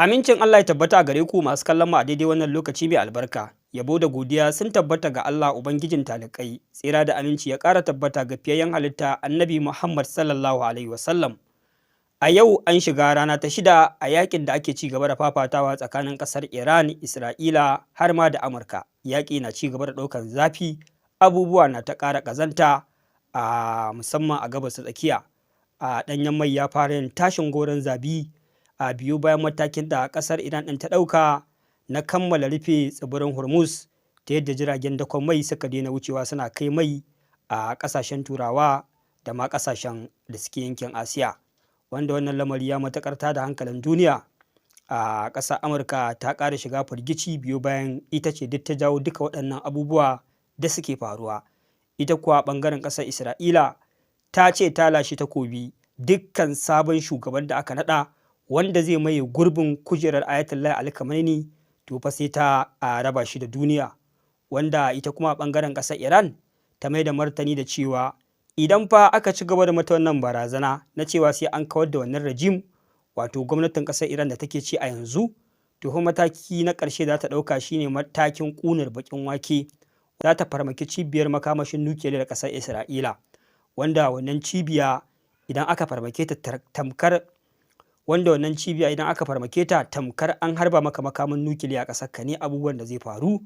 Amincin Allah ya tabbata a gare ku masu kallon mu a daidai wannan lokaci mai albarka. Yabo da godiya sun tabbata ga Allah Ubangijin talikai. Tsira da aminci ya ƙara tabbata ga fiyayyen halitta Annabi Muhammad sallallahu alaihi wasallam. A yau an shiga rana ta shida a yakin da ake ci gaba da fafatawa tsakanin ƙasar Iran, Isra'ila har ma da Amurka. Yaƙi na ci gaba da ɗaukar zafi, abubuwa na ta ƙara ƙazanta a musamman a gabas ta tsakiya. A ɗanyen mai ya fara yin tashin goron zabi a biyu bayan matakin da ƙasar Iran ɗin ta ɗauka na kammala rufe tsibirin Hormuz ta yadda jiragen dakon mai suka daina wucewa suna kai mai a ƙasashen Turawa da ma ƙasashen da suke yankin Asiya. Wanda wannan lamari ya matuƙar da hankalin duniya. A ƙasar Amurka ta ƙara shiga firgici biyu bayan ita ce duk ta jawo duka waɗannan abubuwa da suke faruwa. Ita kuwa ɓangaren ƙasar Isra'ila ta ce ta lashe takobi dukkan sabon shugaban da aka naɗa wanda zai maye gurbin kujerar Ayatollah Ali Khamenei to fa sai ta raba shi da duniya. Wanda ita kuma ɓangaren ƙasar Iran ta mai da martani da cewa idan fa aka ci gaba da mata wannan barazana na cewa sai an kawar da wannan rajim, wato gwamnatin ƙasar Iran da take ci a yanzu, to kuma mataki na ƙarshe za ta ɗauka shine matakin ƙunar baƙin wake. Za ta farmaki cibiyar makamashin nukiliyar ƙasar Isra'ila, wanda wannan cibiya idan aka farmake ta tamkar an harba maka makamin nukiliya a ƙasar ka ne abubuwan da zai faru.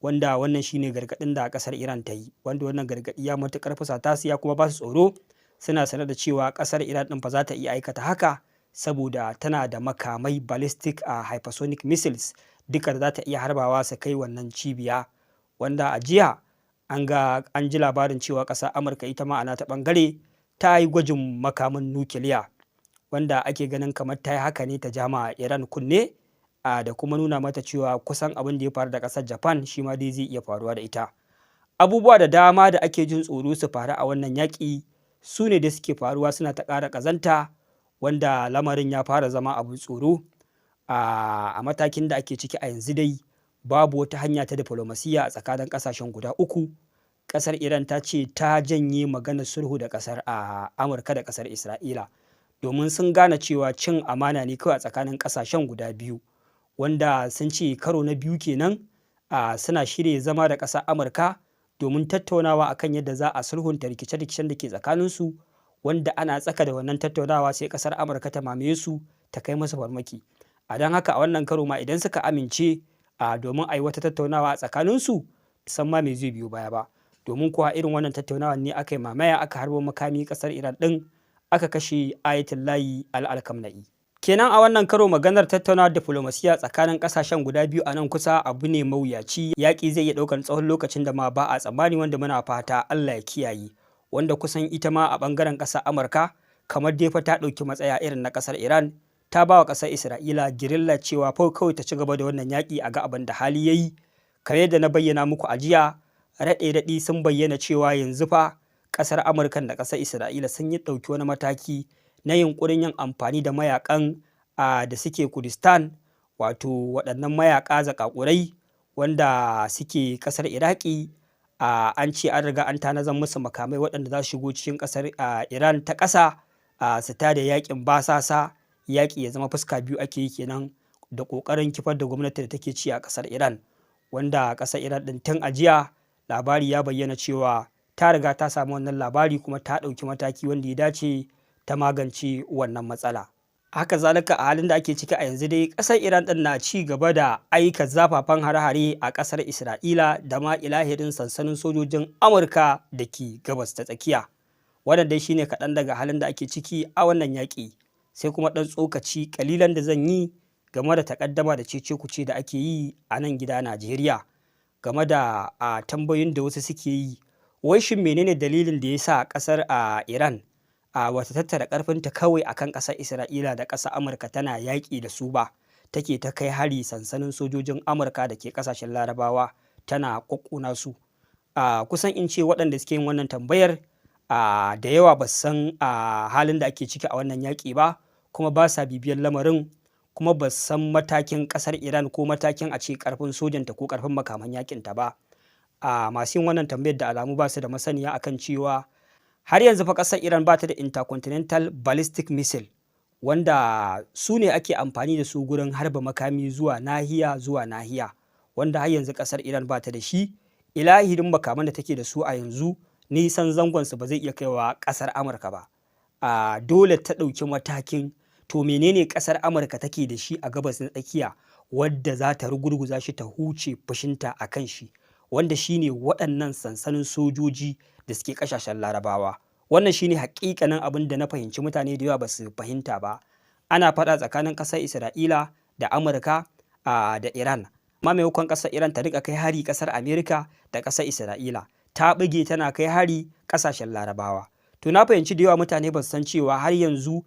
Wanda wannan shine gargaɗin da ƙasar Iran ta yi, wanda wannan gargaɗi ya matuƙar fusata su ya kuma ba su tsoro. Suna sanar da cewa ƙasar Iran ɗin fa za ta iya aikata haka saboda tana da makamai ballistic hypersonic missiles duka da za ta iya harbawa su kai wannan cibiya. Wanda a jiya an ji labarin cewa ƙasar Amurka ita ma ana ta ɓangare ta yi gwajin makamin nukiliya, wanda ake ganin kamar ta yi haka ne ta jama Iran kunne da kuma nuna mata cewa kusan abin da ya faru da ƙasar Japan shi ma dai zai iya faruwa da ita. Abubuwa da dama da ake jin tsoro su faru a wannan yaƙi su ne da suke faruwa suna ta ƙara ƙazanta, wanda lamarin ya fara zama abin tsoro. A matakin da ake ciki a yanzu dai babu wata hanya ta diflomasiyya a tsakanin ƙasashen guda uku. Ƙasar Iran ta ce ta janye maganar sulhu da ƙasar Amurka da ƙasar Isra'ila, domin sun gane cewa cin amana ne kawai a tsakanin ƙasashen guda biyu. Wanda sun ce karo na biyu kenan suna shirya zama da ƙasar Amurka domin tattaunawa akan yadda za a sulhunta rikice-rikicen da ke tsakaninsu, wanda ana tsaka da wannan tattaunawa sai ƙasar Amurka ta mamaye su ta kai masa farmaki. A don haka a wannan karo ma idan suka amince domin a yi wata tattaunawa a tsakaninsu, san ma me zai biyo baya ba. Domin kuwa irin wannan tattaunawa ne aka yi mamaya aka harbo makami ƙasar Iran ɗin aka kashe Ayatollah Ali Khamenei. Kenan a wannan karo maganar tattaunawar diflomasiyya tsakanin ƙasashen guda biyu a nan kusa abu ne mawuyaci. Yaƙi zai iya ɗaukar tsawon lokacin da ma ba a tsammani, wanda muna fata Allah ya kiyaye. Wanda kusan ita ma a ɓangaren ƙasar Amurka kamar dai fa ta ɗauki matsaya irin na ƙasar Iran, ta ba wa ƙasar Isra'ila girilla cewa fa kawai ta ci gaba da wannan yaƙi a ga abin da hali ya yi. Kamar yadda na bayyana muku a jiya, raɗe-raɗi sun bayyana cewa yanzu fa ƙasar Amurkan da ƙasar Isra'ila sun yi ɗauki wani mataki na yunƙurin yin amfani da mayaƙan da suke Kurdistan, wato waɗannan mayaƙa zakakurai wanda suke ƙasar Iraki. An ce an riga an tanazar musu makamai waɗanda za su shigo cikin ƙasar Iran ta ƙasa su tada yaƙin basasa. Yaƙi ya zama fuska biyu ake yi kenan da ƙoƙarin kifar da gwamnati da take ci a ƙasar Iran. Wanda ƙasar Iran ɗin tun a jiya labari ya bayyana cewa ta riga ta samu wannan labari kuma ta ɗauki mataki wanda ya dace ta magance wannan matsala. Haka zalika a halin da ake ciki a yanzu dai ƙasar Iran ɗin na ci gaba da aika zafafan hare-hare a ƙasar Isra'ila da ma ilahirin sansanin sojojin Amurka da ke gabas ta tsakiya. Wannan dai shine kaɗan daga halin da ake ciki a wannan yaƙi. Sai kuma ɗan tsokaci ƙalilan da zan yi game da takaddama da cece-kuce da ake yi a nan gida Najeriya game da tambayoyin da wasu suke yi. Wai shin menene dalilin da ya sa ƙasar Iran wata tattara ƙarfinta kawai akan ƙasar Isra'ila da ƙasar Amurka tana yaƙi da su ba, take ta kai hari sansanin sojojin Amurka da ke ƙasashen Larabawa tana ƙwaƙƙona su. Kusan in ce waɗanda suke yin wannan tambayar da yawa ba su san halin da ake ciki a wannan yaƙi ba, kuma ba sa bibiyar lamarin, kuma ba su san matakin ƙasar Iran ko matakin a ce ƙarfin sojanta ko ƙarfin makaman yaƙinta ba. Masu yin wannan tambayar da alamu ba su da masaniya akan cewa har yanzu fa ƙasar Iran ba ta da intercontinental ballistic missile, wanda su ne ake amfani da su gurin harba makami zuwa nahiya, wanda har yanzu ƙasar Iran ba ta da shi. Ilahirin makaman da take da su a yanzu nisan zangonsu ba zai iya kaiwa ƙasar Amurka ba. Dole ta ɗauki matakin to menene ƙasar Amurka take da shi a gabas na tsakiya wadda za ta rugurguza shi ta huce fushinta a kan shi, wanda shine waɗannan sansanin sojoji da suke ƙasashen Larabawa. Wannan shine haƙiƙanin abin da na fahimci mutane da yawa ba su fahimta ba. Ana faɗa tsakanin ƙasar Isra'ila da Amurka da Iran. Amma maimakon ƙasar Iran ta riƙa kai hari ƙasar Amerika da ƙasar Isra'ila, ta buge tana kai hari ƙasashen Larabawa. To na fahimci da yawa mutane ba su san cewa har yanzu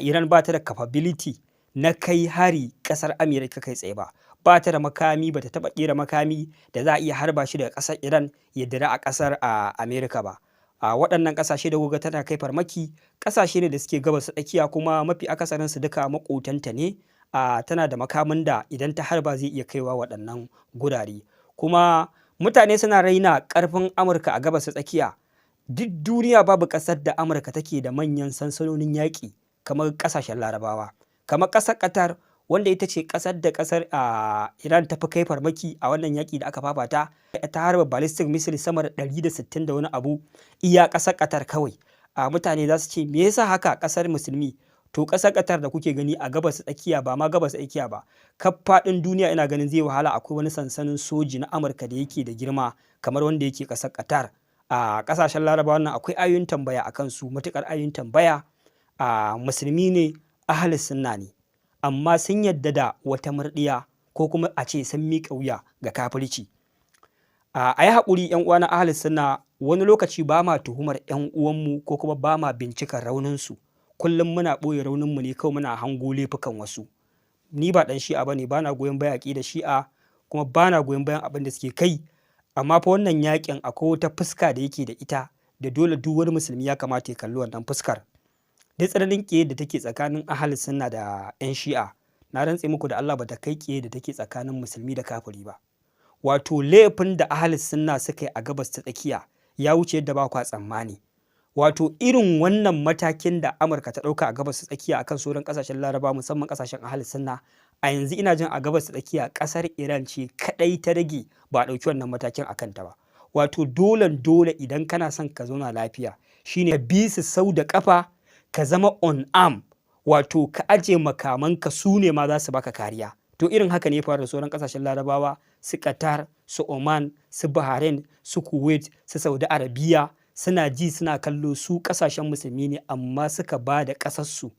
Iran ba ta da capability na kai hari ƙasar Amerika kai tsaye ba. Ba ta da makami, ba ta taɓa ƙera makami da za a iya harba shi daga ƙasar Iran ya dira a ƙasar Amerika ba. Waɗannan ƙasashe da kuka tana kai farmaki ƙasashe ne da suke gabas tsakiya, kuma mafi akasarinsu duka maƙotanta ne. Tana da makamin da idan ta harba zai iya kaiwa waɗannan gurare. Kuma mutane suna raina ƙarfin Amurka a gabas tsakiya. Duk duniya babu ƙasar da Amurka take da manyan sansanonin yaƙi kamar ƙasashen Larabawa. Kamar ƙasar Qatar, wanda ita ce ƙasar da ƙasar Iran ta fi kai farmaki a wannan yaƙi da aka fafata. Ta harba ballistic missile sama da 160 da wani abu iya ƙasar Qatar kawai. Mutane za su ce me yasa haka ƙasar musulmi? To ƙasar Qatar da kuke gani a gabas tsakiya, ba ma gabas tsakiya ba, kaf faɗin duniya ina ganin zai wahala akwai wani sansanin soji na Amurka da yake da girma kamar wanda yake ƙasar Qatar. Ƙasashen Larabawa nan akwai ayoyin tambaya a kansu, matuƙar ayoyin tambaya. Musulmi ne, ahlus sunna ne, amma sun yadda da wata murɗiya ko kuma a ce sun miƙa wuya ga kafirci. A yi haƙuri 'yan uwa na ahlus sunna, wani lokaci ba ma tuhumar 'yan uwanmu ko kuma ba ma bincikar rauninsu. Kullum muna ɓoye rauninmu ne, kawai muna hango laifukan wasu. Ni ba ɗan shi'a ba ne, ba na goyon bayan aƙidar shi'a, kuma ba na goyon bayan abin da suke kai. Amma fa wannan yaƙin akwai wata fuska da yake da ita da dole duk wani musulmi ya kamata ya kalli wannan fuskar. Duk tsananin ƙiyayya da take tsakanin ahlus sunna da 'yan shi'a, na rantse muku da Allah ba ta kai ƙiyayya da take tsakanin musulmi da kafiri ba. Wato laifin da ahlus sunna suka yi a gabas ta tsakiya ya wuce yadda ba kwa tsammani. Wato irin wannan matakin da Amurka ta ɗauka a gabas ta tsakiya akan sauran ƙasashen Laraba, musamman ƙasashen ahlus sunna, a yanzu ina jin a gabas ta tsakiya ƙasar Iran ce kaɗai ta rage ba a ɗauki wannan matakin a kanta ba. Wato dole idan kana son ka zauna lafiya shine ka bi su sau da ƙafa, ka zama on arm, wato ka aje makamanka, su ne ma za su baka kariya. To irin haka ne faru da sauran ƙasashen Larabawa, su Qatar, su Oman, su Bahrain, su Kuwait, su Saudi Arabia. Suna ji suna kallo su ƙasashen musulmi ne, amma suka ba da ƙasarsu.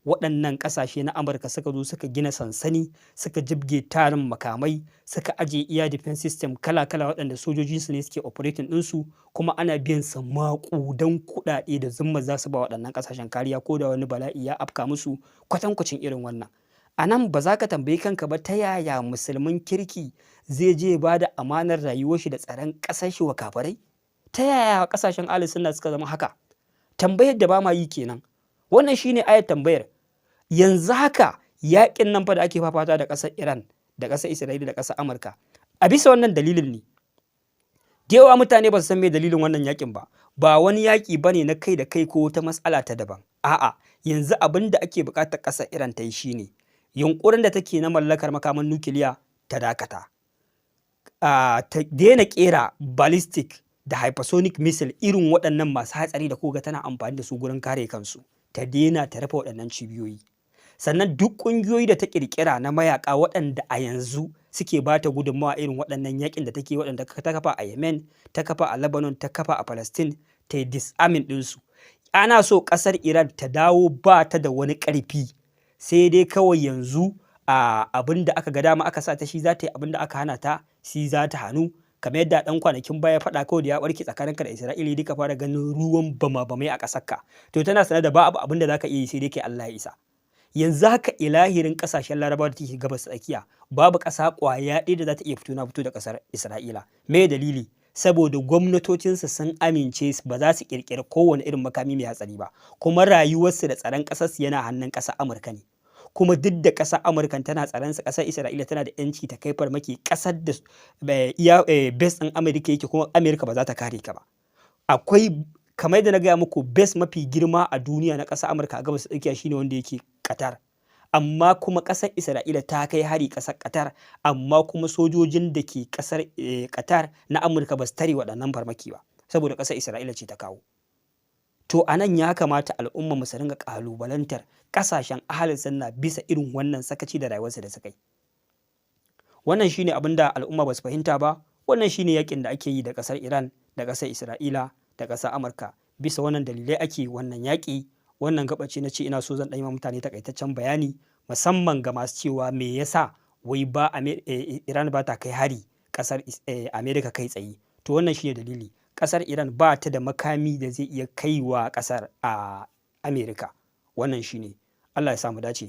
Waɗannan ƙasashe na Amurka suka zo suka gina sansani, suka jibge tarin makamai, suka aje iya defense system kala-kala waɗanda sojojinsu ne suke operating ɗinsu, kuma ana biyan su maƙudan kuɗaɗe da zumma za su ba waɗannan ƙasashen kariya ko da wani bala'i ya afka musu kwatankwacin irin wannan. A nan ba za ka tambayi kanka ba, ta yaya musulmin kirki zai je ba da amanar rayuwar shi da tsaron ƙasar shi wa kafirai? Ta yaya ƙasashen ahlus sunna suka zama haka? Tambayar da ba ma yi kenan. Wannan shine ayar tambayar. Yanzu haka yaƙin nan fa da ake fafata da ƙasar Iran da ƙasar Isra'ila da ƙasar Amurka, a bisa wannan dalilin ne. Da yawa mutane ba su san me dalilin wannan yaƙin ba. Ba wani yaƙi ba ne na kai da kai ko wata matsala ta daban. A'a, yanzu abin da ake buƙatar ƙasar Iran ta yi shine yunƙurin da take na mallakar makaman nukiliya ta dakata. Ta daina ƙera ballistic da hypersonic missile irin waɗannan masu hatsari da koga tana amfani da su gurin kare kansu. Ta daina, ta rufe waɗannan cibiyoyi. Sannan duk ƙungiyoyi da ta ƙirƙira na mayaƙa waɗanda a yanzu suke ba ta gudunmawa irin waɗannan yaƙin da take, waɗanda ta kafa a Yemen, ta kafa a Lebanon, ta kafa a Palestine, ta yi disarming ɗinsu. Ana so ƙasar Iran ta dawo ba ta da wani ƙarfi, sai dai kawai yanzu abin da aka ga dama aka sa ta shi za ta yi, abin da aka hana ta shi za ta hannu. Kamar yadda ɗan kwanakin baya faɗa kawai da ya ɓarke tsakaninka da Isra'ila, duka fara ganin ruwan bama-bamai a ƙasarka. To tana sanar da ba abin da za ka iya yi sai dai kai Allah ya isa. Yanzu haka ilahirin ƙasashen Larabawa da take gabas tsakiya babu ƙasa ƙwaya ɗaya da za ta iya fito da ƙasar Isra'ila. Me dalili? Saboda gwamnatocinsu sun amince ba za su ƙirƙiri kowane irin makami mai hatsari ba, kuma rayuwarsu da tsaron ƙasarsu yana hannun ƙasar Amurka ne. Kuma duk da ƙasar Amurka tana tsaronsa, ƙasar Isra'ila tana da 'yanci ta kai farmaki ƙasar da base ɗin Amurka yake, kuma Amurka ba za ta kare ka ba. Akwai, kamar da na gaya muku, base mafi girma a duniya na ƙasar Amurka a gabas tsakiya shine wanda yake Qatar. Amma kuma ƙasar Isra'ila ta kai hari ƙasar Qatar, amma kuma sojojin da ke ƙasar Qatar na Amurka ba su tare waɗannan farmaki ba, saboda ƙasar Isra'ila ce ta kawo. To a nan ya kamata al'ummarmu su ringa ƙalubalantar ƙasashen Ahlus Sunna bisa irin wannan sakaci da rayuwarsu da suka yi. Wannan shi ne abin da al'umma ba su fahimta ba, wannan shi ne yaƙin da ake yi da ƙasar Iran, da ƙasar Isra'ila, da ƙasar Amurka. Bisa wannan dalilai ake wannan yaƙi. Wannan gaba ce na ce ina so zan ɗan yi wa mutane taƙaitaccen bayani, musamman ga masu cewa me yasa wai Iran ba ta kai hari ƙasar Amerika kai tsaye. To wannan shi ne dalili. Ƙasar Iran ba ta da makami da zai iya kai wa ƙasar Amerika. Wannan shi ne. Allah ya sa mu dace.